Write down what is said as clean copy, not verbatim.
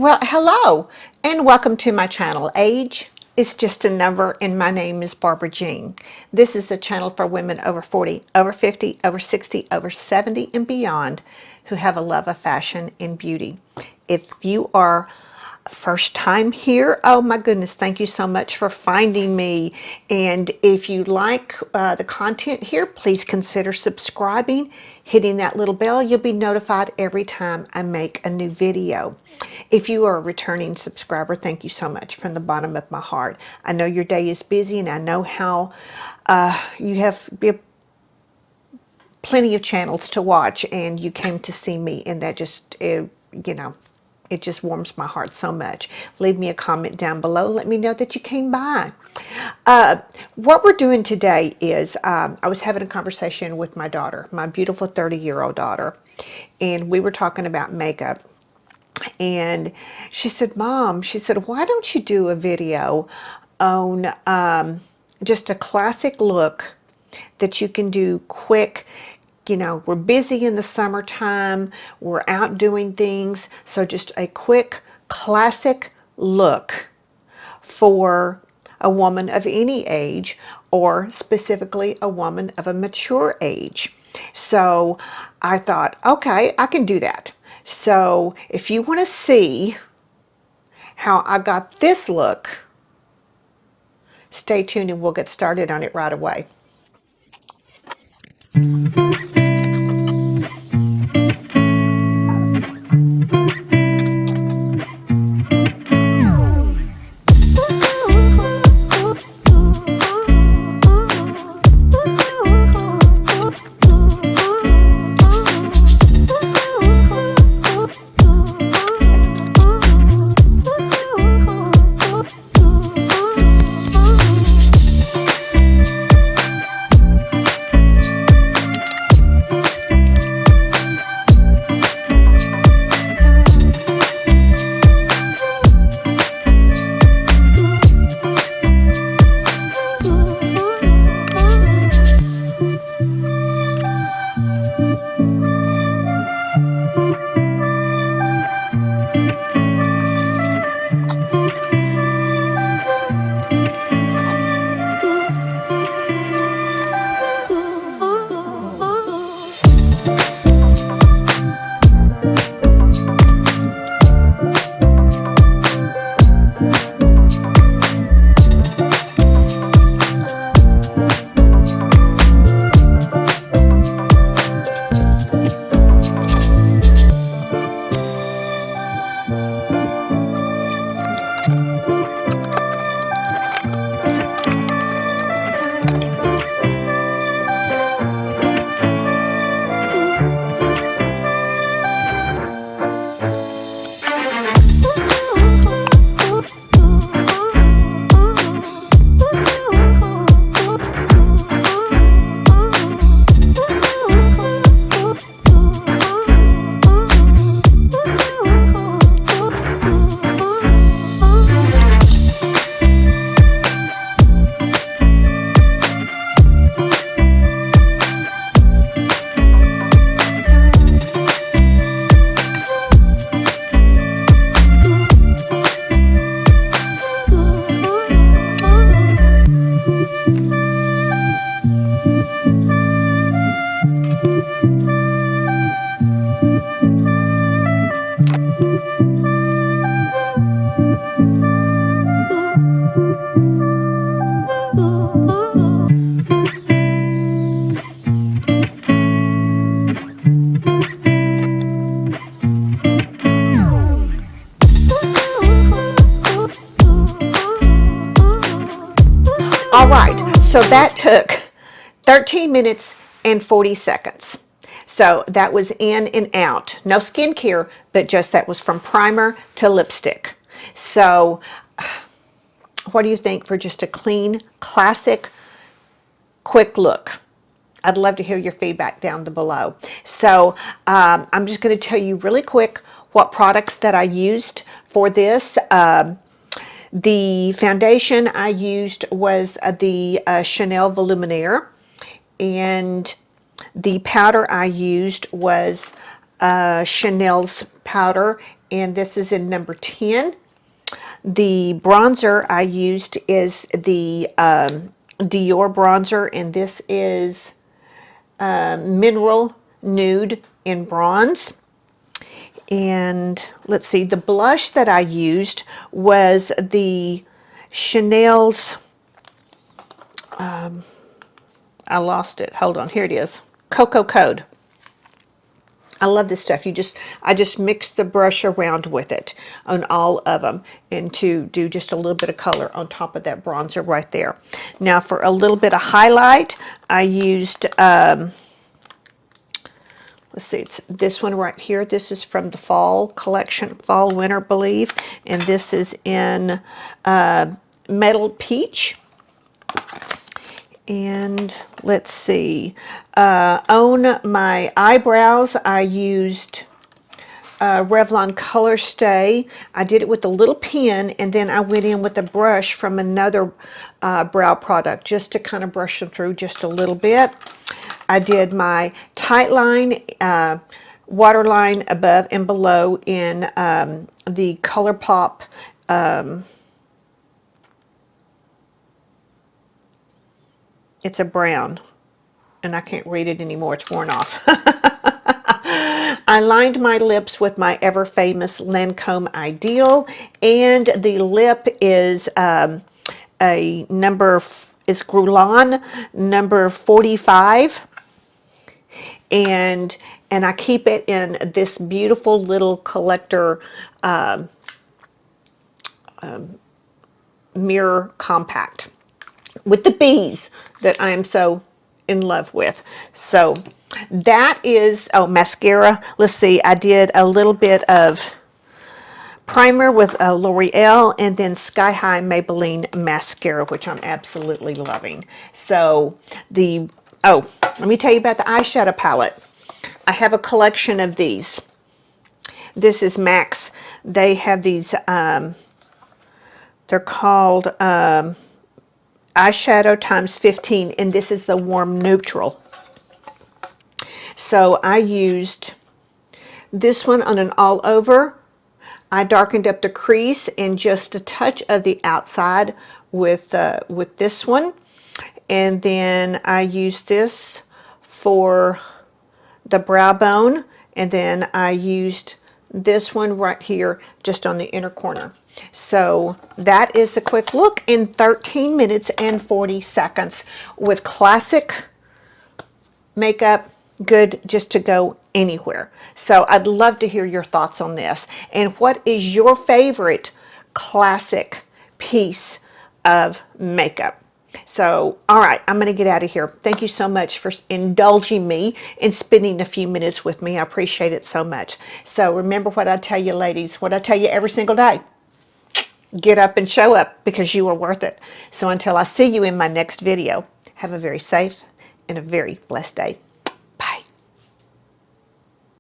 Well, hello and welcome to my channel. Age is just a number and my name is Barbara Jean. This is the channel for women over 40, over 50, over 60, over 70 and beyond who have a love of fashion and beauty. If you are first time here, oh my goodness, thank you so much for finding me. And if you like the content here, please consider subscribing, hitting that little bell. You'll be notified every time I make a new video. If you are a returning subscriber, thank you so much from the bottom of my heart. I know your day is busy and I know how you have plenty of channels to watch and you came to see me, and that just, it just warms my heart so much. Leave me a comment down below. Let me know that you came by. What we're doing today is I was having a conversation with my daughter, my beautiful 30-year-old daughter, and we were talking about makeup. And she said, Mom, she said, why don't you do a video on just a classic look that you can do quick? We're busy in the summertime, we're out doing things, so just a quick classic look for a woman of any age, or specifically a woman of a mature age. So I thought, okay, I can do that. So if you want to see how I got this look, stay tuned and we'll get started on it right away. All right, so that took 13 minutes and 40 seconds. So that was in and out. No skincare, but just that was from primer to lipstick. So what do you think for just a clean, classic, quick look? I'd love to hear your feedback down below. So I'm just going to tell you really quick what products that I used for this. The foundation I used was the Chanel Voluminaire, and the powder I used was Chanel's powder, and this is in number 10. The bronzer I used is the Dior bronzer, and this is Mineral Nude in bronze. And let's see, the blush that I used was the Chanel's, I lost it. Hold on, here it is. Cocoa Code. I love this stuff. I just mix the brush around with it on all of them, and to do just a little bit of color on top of that bronzer right there. Now for a little bit of highlight, I used, let's see, it's this one right here. This is from the fall collection, fall winter, believe, and this is in Metal Peach. And let's see, on my eyebrows, I used Revlon Color Stay. I did it with a little pen, and then I went in with a brush from another brow product just to kind of brush them through just a little bit. I did my tight line, waterline above and below in the ColourPop it's a brown, and I can't read it anymore. It's worn off. I lined my lips with my ever famous Lancome Ideal, and the lip is a number, is Grulon number 45, and I keep it in this beautiful little collector mirror compact with the bees that I am so in love with. So that is, oh, mascara. Let's see, I did a little bit of primer with L'Oreal, and then Sky High Maybelline mascara, which I'm absolutely loving. So let me tell you about the eyeshadow palette. I have a collection of these. This is MAC's. They have these, they're called eyeshadow times 15, and this is the warm neutral. So I used this one on an all over. I darkened up the crease and just a touch of the outside with this one, and then I used this for the brow bone, and then I used this one right here just on the inner corner. So that is a quick look in 13 minutes and 40 seconds with classic makeup, good just to go anywhere. So I'd love to hear your thoughts on this, and what is your favorite classic piece of makeup. So, all right, I'm going to get out of here. Thank you so much for indulging me and spending a few minutes with me. I appreciate it so much. So remember what I tell you, ladies, what I tell you every single day. Get up and show up, because you are worth it. So until I see you in my next video, have a very safe and a very blessed day.